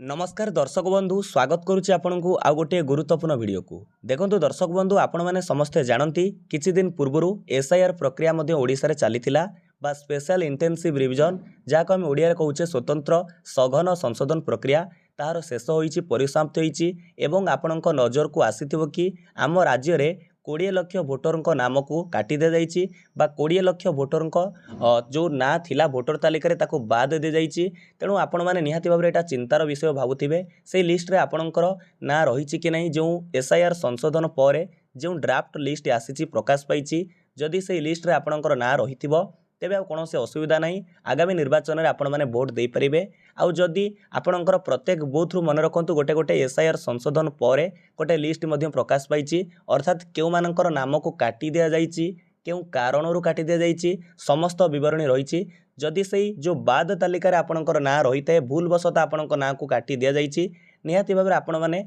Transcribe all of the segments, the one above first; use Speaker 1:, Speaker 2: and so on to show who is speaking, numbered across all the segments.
Speaker 1: नमस्कार दर्शक बंधु स्वागत करुच्ची आपण को आउ गोटे गुरुत्वपूर्ण वीडियो को देखंतु दर्शक बंधु आपण माने समस्ते जानती किछि दिन पूर्वरु एसआईआर प्रक्रिया मध्ये ओडिसा रे चलीथिला बा स्पेशल इंटेंसिव रिविजन जाको हम ओडिया रे कहउचे स्वतंत्र सघन संशोधन प्रक्रिया तार शेष होईची परिसमाप्त होईची एवं आपणक नजर को आसीथिबो कि आम राज्य रे 20 लाख भोटरଙ୍କ नामକୁ काटी दे जाइछि बा 20 लाख भोटरଙ୍କ जो ना थिला भोटर तालिका रे ताको बाद दे जाइछि। तेणु आपण माने निहाती भाबरे एटा चिंतार विषय भाबुथिबे से लिस्ट रे आपणकर ना रहिछि कि नहीं जो एसआईआर संशोधन परे जो ड्राफ्ट लिस्ट आसीछि प्रकाश पाइछि जदि से लिस्ट रे आपणकर ना रहिथिबो तेबे आ कोनोसी असुविधा नहीं आगामी निर्वाचन में आपण माने वोट दे परिबे। आउ जदि आपणकर प्रत्येक बूथ रु मन रखंतु गोटे गोटे एसआईआर संशोधन परे गोटे लिस्ट मध्य प्रकाश पाइछि अर्थात केउ मानकर नाम को काटी दिया जाइछि केउ कारणरू काटी दिया जाइछि समस्त विवरणी रहिछि। जदि सेही जो बाद तालिका रे आपणकर ना रहिते भूलवशत आपणक ना को काटी दिया जाइछि निहाती भाबरे आपण माने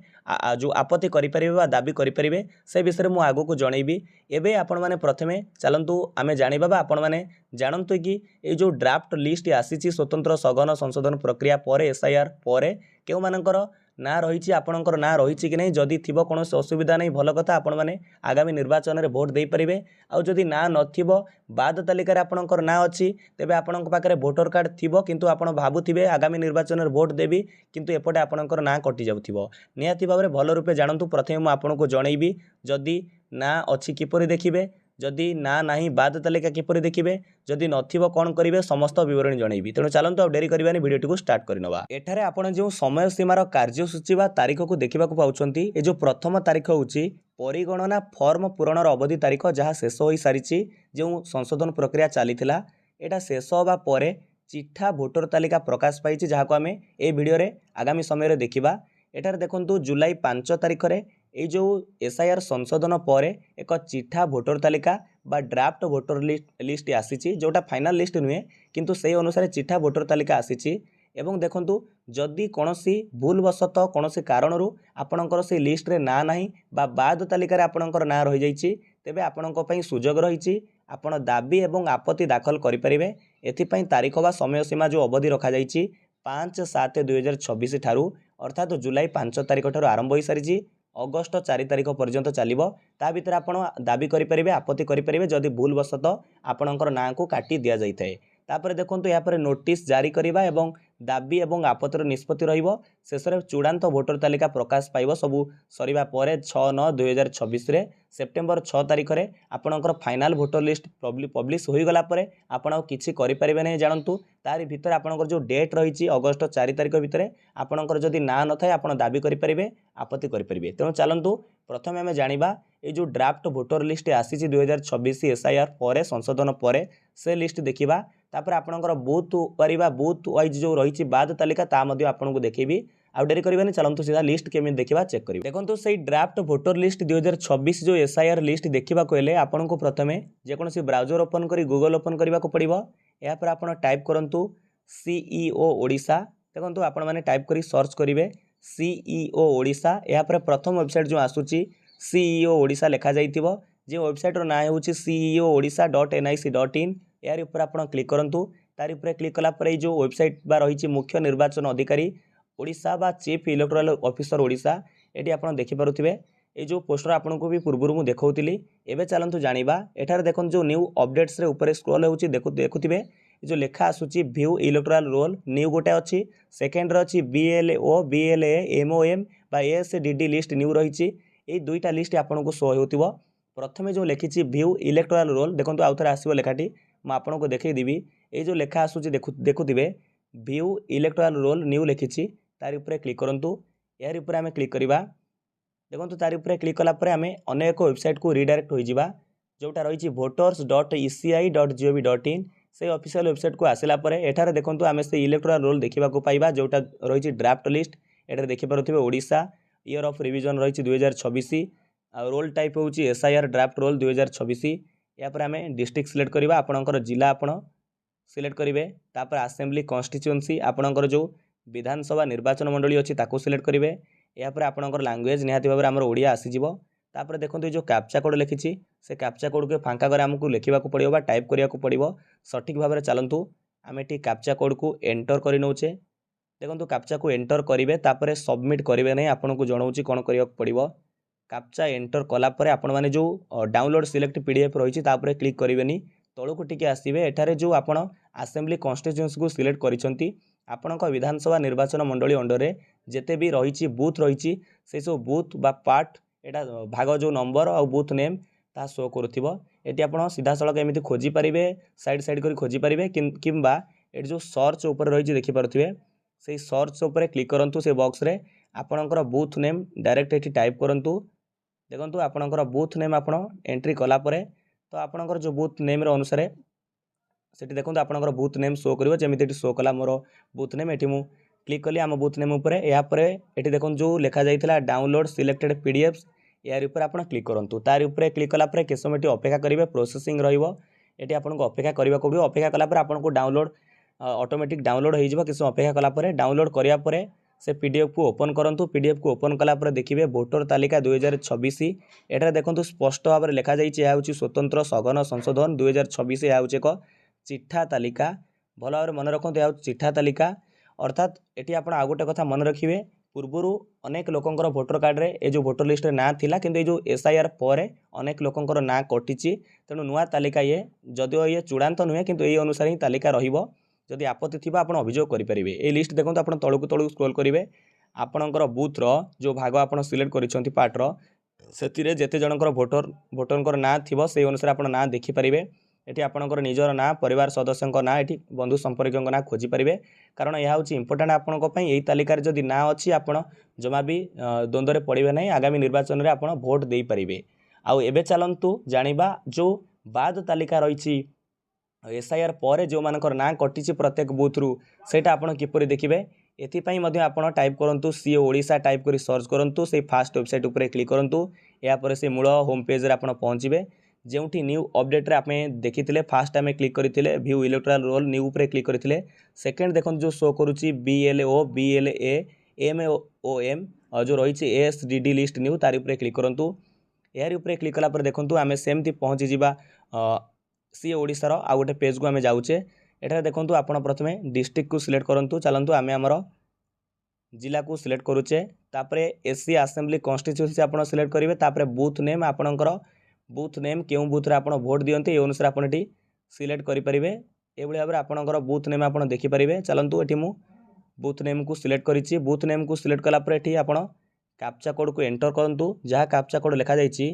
Speaker 1: जो आपत्ति करि परिबे बा दाबी करि परिबे से विषय मु आगो को जणैबी। एबे आपण माने प्रथमे चलंतु आमे जानिबा बा आपण माने जानंतु कि ए जो ड्राफ्ट लिस्ट आसीछि स्वतंत्र सघन संशोधन प्रक्रिया परे एसआईआर परे केउ मानकर ना रहिछि आपणकर ना रहिछि कि नहीं जदि थिबो कोनोसी असुविधा नहीं भल कथा आपण माने आगामी निर्वाचन रे वोट दे परिबे। आउ जदि ना नथिबो बाद तालिका रे आपणकर ना अछि तेबे आपणक पाखरे वोटर कार्ड थिबो किंतु आपण भाबुथिबे आगामी निर्वाचन रे वोट देबी किंतु एपटे आपणकर ना कटि जाउथिबो निहाती भाबरे भल रूपे जानंतु। प्रथमे मु आपणको जणैबी जदि ना अछि किपरि देखिबे जदि ना नाही बाद तालिका किपरि देखिबे जदि नथिबो कोन करिवे समस्त विवरणी जणैबी। तेणु चलंतु अब डेरी करबानी वीडियो को स्टार्ट करनवा। एठारे आपण जो समय सीमार कार्यसूची बा तारीख को देखिबा को पाउछंती ए जो प्रथम तारीख होउची परिगणना फॉर्म पूरणर अवधि तारीख जहाँ शेष होई सारिची जो संशोधन प्रक्रिया चलीथिला एटा शेष होबा परे चिठा भोटर तालिका प्रकाश पाइछि जहाँ को आमे ए वीडियो रे आगामी समय रे देखिबा। एठारे देखंतु जुलाई 5 तारीख रे ए जो एसआईआर संशोधन परे एक चिठा भोटर तालिका बा ड्राफ्ट भोटर लिस्ट आसीछि जोटा फाइनल लिस्ट नुहे किंतु से अनुसार चिठा भोटर तालिका आसीछि। एवं देखंतु जदि कोनोसी भूलवशत कोनोसी कारणरू आपणकर से लिस्ट रे ना नाही बा बाद तालिका रे आपणकर ना रहि जाइछि तेबे आपणक पई सुजोग रहिछि आपण दाबी एवं आपत्ति दाखल करि परिबे। एथि पई तारीख बा समय सीमा जो अवधि रखा जाइछि 5/7/2026 ठारू अर्थात जुलाई 5 तारीख ठारू आरंभ होई सारिछि अगस्त 4 तारीख पर्यंत चलिबो। ता भीतर आपण दाबी करि परिबे आपत्ति करि परिबे जदि भूलवशत आपणकर ना को काटी दिया जाइथाय। तापर देखंतु या पर नोटिस जारी करिबा एवं दाबी एवं आपत्तिर निष्पत्ति रहिबो शेष रे चूड़ांत भोटर तालिका प्रकाश पाइबो सबु सरीबा परे 6/9/2026 रे सेप्टेम्बर 6 तारीख रे आपणकर फाइनल भोटर लिस्ट पब्लिश होई गला परे आपण किछि करि परिबे नै जानंतु। तारि भीतर आपणकर जो डेट रहिछि अगस्त 4 तारीख भीतर आपणकर जदि ना न थाय आपण दाबी करि परिबे आपत्ति करि परिबे। तेणु चलंतु प्रथमे आमे जानिबा ए जो ड्राफ्ट भोटर लिस्ट आसीछि 2026 एसआईआर परे संशोधन परे से लिस्ट देखिबा। तापर आपणकर बूथ परिबा बूथ वाइज जो रहिछि बाद तालिका ता मध्ये आपनको देखेबी। आ डेरी करबानी चलंतु सीधा लिस्ट केमि देखिबा चेक करिवे। देखंतु सेही ड्राफ्ट भोटर लिस्ट 2026 जो एसआईआर लिस्ट देखिबा कोइले आपनको प्रथमे जे कोनोसी ब्राउजर ओपन करी गूगल ओपन करबा को पड़िबो। या पर आपण टाइप करंतु सीईओ ओडिसा देखंतु आपण माने टाइप करी सर्च करिवे सीईओ ओडिसा। या पर प्रथम वेबसाइट जो आसुची सीईओ ओडिसा लिखा जाइतिबो जे वेबसाइट रो ना हेउची ceo.odisha.nic.in यार ऊपर आपण क्लिक करंतु। तारि ऊपर क्लिक कला पर जो वेबसाइट बा रहिछि मुख्य निर्वाचन अधिकारी ओडिशा बा chief electoral officer Odisha eighty आपण देखि पारुथिबे। ए जो पोस्टर आपण को भी पूर्वरु मु देखौतिली एबे चलंतु जानिबा। एठार देखन जो न्यू अपडेट्स रे ऊपर स्क्रॉल हेउछि देखुथिबे जो लेखा आसुची व्यू इलेक्टोरल रोल न्यू गोटे अछि सेकंड रे अछि बीएलओ बीएलए एमओएम बा एसडीडी लिस्ट न्यू रहिछि ए दुईटा लिस्ट आपण को शो हेउतिबो। प्रथमे जो लेखिछि व्यू इलेक्टोरल रोल देखंतु आउथरे आसीबो लेखाटी म आपण को देखै देबी। ए जो लेखा आसुची देखुथिबे व्यू इलेक्टोरल रोल न्यू लेखिछि तारि ऊपर क्लिक करंतु। यार ऊपर आमे क्लिक करिबा देखंतु तारि ऊपर क्लिक कला परे आमे अन्य एक वेबसाइट को रिडायरेक्ट होई जिबा जोटा रहिछि voters.eci.gov.in से ऑफिशियल वेबसाइट को आसिला परे एठारे देखंतु आमे से इलेक्टोरल रोल देखिबा को पाइबा जोटा रहिछि ड्राफ्ट लिस्ट एठारे देखि पारुथिबे ओडिसा ईयर ऑफ रिवीजन रहिछि 2026 आ रोल टाइप होउछि एसआईआर ड्राफ्ट रोल 2026। या पर आमे डिस्ट्रिक्ट सिलेक्ट करिबा आपणकर जिला आपण सिलेक्ट करिवे। तापर असेंबली कॉन्स्टिट्यूएंसी आपणकर जो विधानसभा निर्वाचन मंडली अछि ताको सिलेक्ट करिवे। या पर आपणकर लैंग्वेज निहाती भाबरे हमर ओडिया आसी जिवो। तापर देखंतु जो कैप्चा कोड लिखिछि से कैप्चा कोड के फांका करे हमकु लेखिबा को पड़िबो बा टाइप करिया को पड़िबो। सठिक भाबरे चलंतु आमे टी कैप्चा कोड को एंटर करि नउचे देखो कैप्चा को एंटर करेंगे तापर सबमिट करेंगे नहीं आपको जनाऊँ कौन करने पड़ो कैप्चा एंटर कलापर आपण मैंने जो डाउनलोड सिलेक्ट पीडीएफ रही है क्लिक करेंगे तौक टी आसवे एठारे जो आपण आसेम्बली कन्स्टिट्यूएंसी को सिलेक्ट करिसेंती आपण विधानसभा निर्वाचन मंडली अंडर में जिते भी रही बूथ रही से सब बूथ बा पार्ट एटा भाग जो नंबर और बूथ नेम ता शो करुथिबो एटी आपण सीधा सड़क एमती खोजी पारे साइड कर खोजी पारे किंबा ये जो सर्च ऊपर रही देखि पारुथिबे से सर्च ऊपर क्लिक करंतु से बॉक्स रे आपणकर booth name direct eighty type करंतु देखंतु आपणकर बूथ नेम आपण एंट्री कला परे तो आपणकर जो बूथ नेम रो अनुसार सेठी देखंतु आपणकर बूथ नेम शो करिवो जेमिति एटी शो कला मोर बूथ नेम एटी मु क्लिक कली आम बूथ नेम ऊपर या परे एटी देखंतु जो लिखा जाइथिला डाउनलोड सिलेक्टेड पीडीएफ यार ऊपर आप क्लिक करूँ तार ऊपर क्लिक कलापर किस समय अपेक्षा करेंगे प्रोसेसिंग रही आपको अपेक्षा करने को पड़ो अपेक्षा कलापर आपको डाउनलोड ऑटोमेटिक डाउनलोड हो किस अपेक्षा कलापर डाउनलोड करापर से पीडीएफ को ओपन करूँ पीडीएफ को ओपन कलापर देखिए वोटर तालिका 2026 एटा देखो स्पष्ट भाव में लिखा जाए स्वतंत्र सघन संशोधन 2026 यह एक चिठा तालिका भल भाव मन रखु यह चिठा तालिका अर्थात ये आप आउ गोटे कथा मन रखिए पूर्वर अनेक लोकंर भोटर कार्ड रे ए जो भोटर लिस्ट ना थिला किंतु जो एसआईआर पर अनेक लोकंर ना कटि तेणु नुआ तालिका ये जदिओ ये चूड़ांत नुहे किंतु ये अनुसार ही तालिका रहिबो जदि आपत्ति थिबा आपण अभियोग करेंगे ये लिस्ट देखो आप तलू तलू स्क्रॉल करेंगे आपणकर बूथ रो जो भाग आप सिलेक्ट करिसेंती पार्ट रो से जेते जनकर भोटर ना थिबो से अनुसार आप ना देखिपारे एटी आपणकर निजर ना परिवार सदस्यों ना एटी बंधु संपर्कों ना खोजी पारे कारण यह हूँ इंपोर्टाट आपंपाई यही तालिकार जदि ना अच्छी आपड़ जमा भी द्वंद्व पड़े ना आगामी निर्वाचन में आप भोट दे पारे आउ एबे चलतु जानिबा जो बाद तालिका रही एसआईआर पर जो मानकर ना कटि प्रत्येक बूथ रु सेटा आपण किपरि देखिबे एथिपाई मध्ये आपण टाइप करंतु सीओ ओडिशा टाइप करी सर्च करंतु से फास्ट वेबसाइट ऊपर क्लिक करंतु या पर से मूल होम पेज रे आपण पहुंचबे जोठी न्यू अपडेट रे आपने देखिथिले फास्ट आमे क्लिक करथिले व्यू इलेक्टोरल रोल न्यू ऊपर क्लिक करथिले सेकंड देखन जो शो करूची बीएलओ बीएलए एमओएम जो रही एसडीडी लिस्ट न्यू तार ऊपर क्लिक करंतु यार ऊपर क्लिक कला पर देखंतु आमे सेमती पहुंची जिबा सी ओडिशार आ गोटे पेज को आमे जाउचे एटा देखंतु आपण प्रथमे डिस्ट्रिक्ट को सिलेक्ट करंतु चलंतु आमे हमर जिला को सिलेक्ट करूचे तापरे एससी असेंबली कन्स्टिट्यूएंसी आपण सिलेक्ट करिवे तापरे बूथ नेम आपणकर बूथ नेम क्यों बूथ रे आपण भोट दियंते ए अनुसार आपण एटी सिलेक्ट करि परिबे एभली भाबरे आपणकर बूथ नेम आपण देखि परिबे चलंतु एटी मु बूथ नेम को सिलेक्ट करिछि बूथ नेम को सिलेक्ट कला पर एटी आपण कैप्चा कोड को एंटर करंतु जहाँ कैप्चा कोड लिखा जाइछि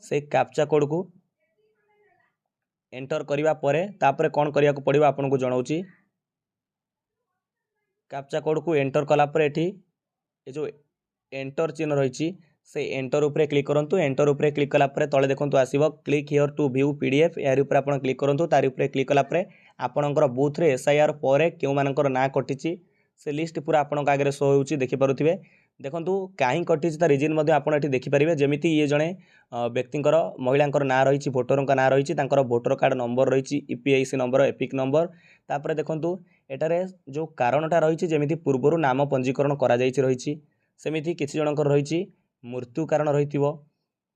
Speaker 1: से कैप्चा कोड को एंटर करिवा परे तापरे कोन करिया को पड़िबो आपन को जणाउछि कैप्चा कोड को एंटर कला पर एठी ए जो एंटर चिन्ह रहिछि से एंटर ऊपर क्लिक करंतु एंटर ऊपर क्लिक कला पर तळे देखंतु आसीबो click here to view PDF यार ऊपर आपण क्लिक करंतु तार ऊपर क्लिक कला पर आपणकर बूथ रे एसआईआर पर केउ मानकर ना कटिछि से लिस्ट पूरा आपण आगे शो होउछि देखि पारुथिबे देखंतु काहे कटिछि ता रीजन मध्ये आपण एठी देखि परिबे जेमिति ये जणे व्यक्तिंकर महिलांकर ना रहिछि भोटरंका ना रहिछि तांकर भोटर कार्ड नंबर रहिछि ईपीआईसी नंबर एपिक नंबर तापर देखंतु एटारे जो कारणटा रहिछि जेमिति पूर्वरु नाम पंजीकरण करा जाइछि रहिछि सेमिति किछि जनकर रहिछि मृत्यु कारण रहिथिबो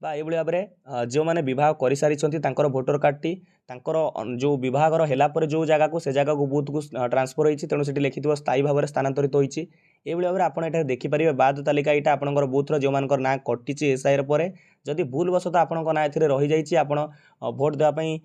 Speaker 1: बा एभली भाबरे जो माने विवाह करि सारिछंती तांकर भोटर कार्डटी तांकर जो विवाहर होला पर जो जगह को से जगह को बूथ को ट्रांसफर होइछि तेणु सेठी लिखिथिबो स्थायी भाव में स्थानांतरित होइछि एभली भाबरे आपण एटा देखि परिबे बाद तालिका एटा आपनकर बूथ रो जो मानकर ना कटिछि एसआईआर पर जदि भूल वशत आपनकर ना एथिरे रहि जाइछि आपण भोट देवा पई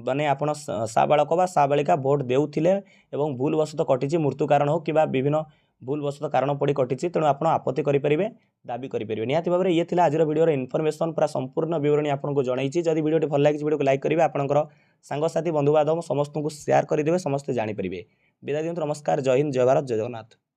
Speaker 1: माने आपण साबालक बा साबालिका भोट देउथिले एवं भूल वशत कटिछि मृत्यु कारण हो किबा विभिन्न भूल वशत कारण पड़ी कटिछि तेणु आपण आपत्ति करि परिबे दाबी करि परिबे निहाती भाबरे ये थिला आजिर वीडियो रे इन्फॉर्मेशन पूरा संपूर्ण विवरणी आपन को जणाइछि जदि वीडियो भल लागिछि वीडियो को लाइक करिवे आपनकर सांगसाथी बंधु बांधव समस्त को शेयर करि देबे समस्त जानि परिबे विदाय दियंतु नमस्कार जय हिंद जय भारत जय जगन्नाथ।